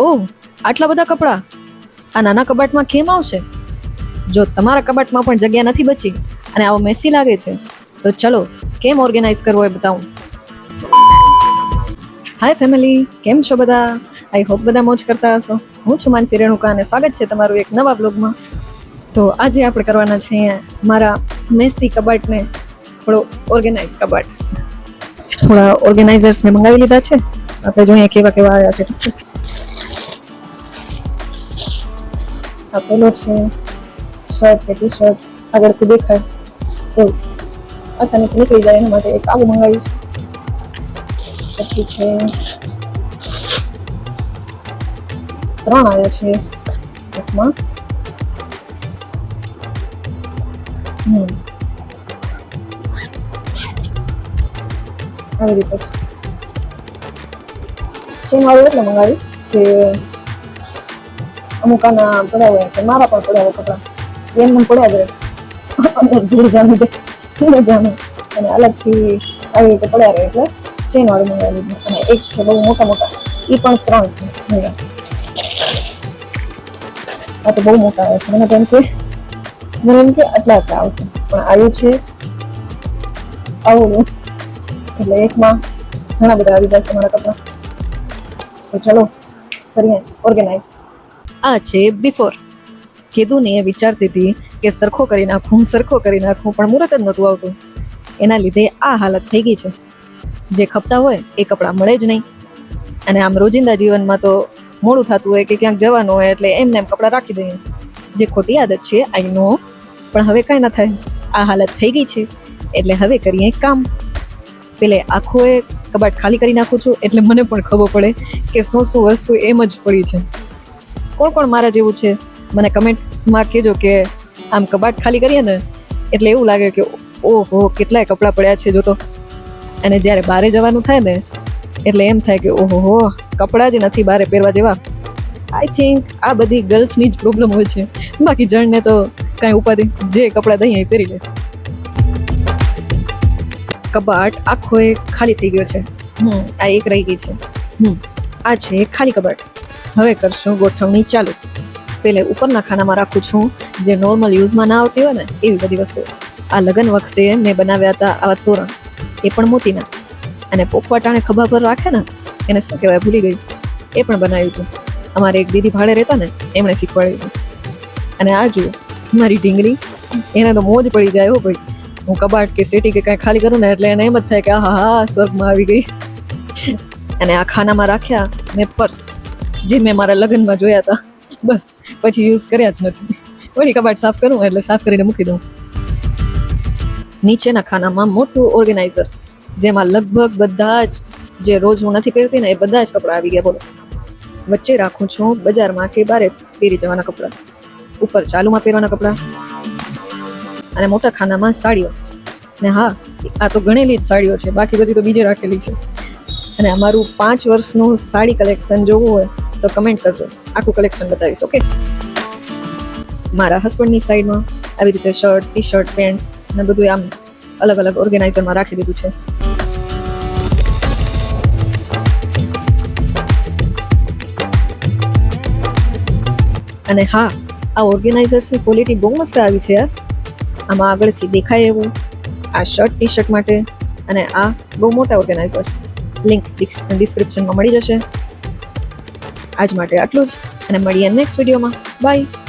ઓહ, આટલા બધા કપડાં આ નાના કબાટમાં કેમ આવશે? જો તમારા કબાટમાં પણ જગ્યા નથી બચી અને આવો મેસી લાગે છે તો ચલો કેમ ઓર્ગેનાઇઝ કરવો એ બતાવું. હાય ફેમિલી, કેમ છો બધા? આઈ હોપ બધા મોજ કરતા હશો. હું છું માનસી રેણુકા અને સ્વાગત છે તમારું એક નવા બ્લોગમાં. તો આજે આપણે કરવાના છે અહીંયા મારા મેસી કબાટને થોડો ઓર્ગેનાઇઝ કબાટ. થોડા ઓર્ગેનાઇઝર્સ મેં મંગાવી લીધા છે. આપણે જોઈએ કેવા કેવા આવ્યા છે. આ પેલો છે શર્ટ કે ટી શર્ટ, આગળથી દેખાય એવું આસાનીથી નીકળી જાય એના માટે એક આવું મંગાવ્યું છે. પછી છે 3 આવ્યા છે એકમાં. આવી રીતે છે. ચેન વાળું એટલે મંગાવી કે અમુક આના પડ્યા હોય કે મારા પણ પડ્યા હોય કપડા એમ મને પડ્યા જ રહે, અંદર ધૂળ જામી જાય જામે અને અલગથી આવી રીતે પડ્યા રહે એટલે ચેન વાળું મંગાવી લીધું. અને એક છે બહુ મોટા મોટા, એ પણ 3 છે મંગા. આ તો બહુ મોટા આવે છે. મને એમ કે આટલા આવશે પણ આવ્યું છે આવું એટલે એકમાં ઘણા બધા આવી જશે મારા કપડા. તો ચલો કરીએ ઓર્ગેનાઇઝ. આ છે બિફોર. કીધું ને એ વિચારતી હતી કે સરખો કરી નાખું પણ મુહૂર્ત જ નહોતું આવતું. એના લીધે આ હાલત થઈ ગઈ છે. જે ખપતા હોય એ કપડાં મળે જ નહીં. અને આમ રોજિંદા જીવનમાં તો મોડું થતું હોય કે ક્યાંક જવાનું હોય એટલે એમને એમ કપડાં રાખી દઈએ, જે ખોટી આદત છે આઈ નો. પણ હવે કાંઈ ના થાય, આ હાલત થઈ ગઈ છે એટલે હવે કરીએ કામ. પેલે આખો એ કબાટ ખાલી કરી નાખું છું એટલે મને પણ ખબર પડે કે શું વસ્તુ એમ જ પડી છે. કોણ કોણ મારા જેવું છે મને કમેન્ટમાં કહેજો કે આમ કબાટ ખાલી કરીએ ને એટલે એવું લાગે કે ઓહો કેટલાય કપડાં પડ્યા છે જોતો. અને જ્યારે બહાર જવાનું થાય ને એટલે એમ થાય કે ઓહો કપડાં જ નથી બહાર પહેરવા જેવા. આઈ થિંક આ બધી ગર્લ્સની જ પ્રોબ્લેમ હોય છે, બાકી જણને તો કાંઈ ઉપાધિ, જે કપડાં દઈએ એ પહેરી લે. કબાટ આખો એ ખાલી થઈ ગયો છે. આ એક રહી ગઈ છે. આ છે ખાલી કબાટ. હવે કરશું ગોઠવણી ચાલુ. પહેલે ઉપરના ખાનામાં રાખું છું જે નોર્મલ યુઝમાં ના આવતી હોય ને એવી બધી વસ્તુ. આ લગ્ન વખતે મેં બનાવ્યા હતા આવા તોરણ, એ પણ મોતીના. અને પોખવાટાણે ખભા પર રાખે ને એને શું કહેવાય ભૂલી ગઈ, એ પણ બનાવ્યું હતું. અમારે એક દીદી ભાડે રહેતા ને એમણે શીખવાડ્યું હતું. અને આ જુઓ મારી ઢીંગલી, એને તો મોજ પડી જાય હો ભાઈ. હું કબાટ કે સેટી કે કાંઈ ખાલી કરું ને એટલે એને એમ જ થાય કે હા સ્વર્ગમાં આવી ગઈ. અને આ ખાનામાં રાખ્યા મેં પર્સ, જે મેં મારા લગ્નમાં જોયા હતા. બસ પછી યુઝ કર્યા જ નથી. વળી કબાટ સાફ કરું એટલે સાફ કરીને મૂકી દઉં. નીચેના ખાનામાં મોટું ઓર્ગેનાઇઝર, જેમાં લગભગ બધા જ જે રોજ હું નથી પહેરતી ને એ બધા જ કપડાં આવી ગયા બોલો. વચ્ચે રાખું છું બજારમાં કે બારે પહેરી જવાના કપડાં, ઉપર ચાલુમાં પહેરવાના કપડાં. અને મોટા ખાનામાં સાડીઓ. ને હા, આ તો ગણેલી જ સાડીઓ છે, બાકી બધી તો બીજે રાખેલી છે. અને અમારું 5 વર્ષનું સાડી કલેક્શન જોવું હોય તો કમેન્ટ કરજો, આખું કલેક્શન બતાવીશ. ઓકે. મારા હસબન્ડની સાઈડમાં આવી રીતે શર્ટ, ટી શર્ટ, પેન્ટ્સ ને બધું આમ અલગ અલગ ઓર્ગેનાઇઝરમાં રાખી દીધું છે. અને હા, આ ઓર્ગેનાઇઝર્સની ક્વોલિટી બહુ મસ્ત આવી છે યાર. આમાં આગળથી દેખાય એવું આ શર્ટ ટી શર્ટ માટે. અને આ બહુ મોટા ઓર્ગેનાઇઝર્સ, લિંક ડિસ્ક્રિપ્શનમાં મળી જશે. આજ માટે આટલું જ, અને મળીએ નેક્સ્ટ વિડીયોમાં. બાય.